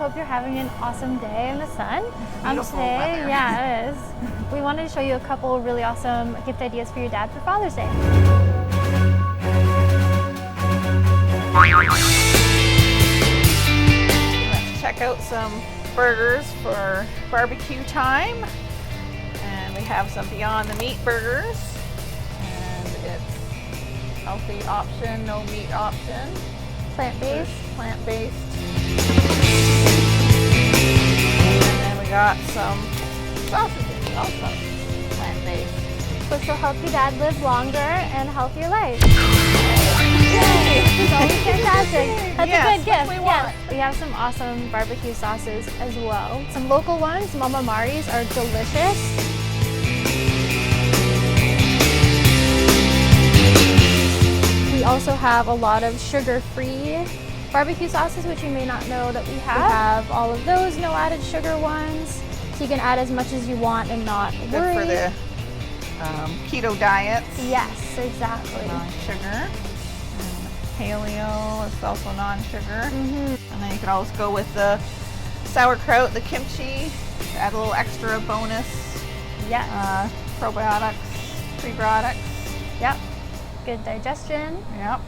hope you're having an awesome day in the sun. Beautiful Today, weather. yeah, it is. We wanted to show you a couple of really awesome gift ideas for your dad for Father's Day. Let's check out some burgers for barbecue time. And we have some Beyond the Meat burgers. And it's healthy option, no meat option. Plant-based. Plant-based. And then we got some sausages, also plant-based. Which will help your dad live longer and a healthier life. Yay! It's always fantastic. That's Yes, a good gift. what we want. We have some awesome barbecue sauces as well. Some local ones, Mama Mari's, are delicious. We also have a lot of sugar-free barbecue sauces, which you may not know that we have. We have all of those no added sugar ones, so you can add as much as you want and not worry. Good for the keto diets. Yes, exactly. Non-sugar. Paleo is also non-sugar. Mm-hmm. And then you can always go with the sauerkraut, the kimchi, add a little extra bonus. Yes. Probiotics, prebiotics. Yep. Good digestion. Yep.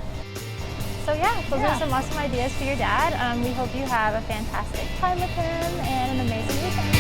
So yeah, those are some awesome ideas for your dad. We hope you have a fantastic time with him and an amazing weekend.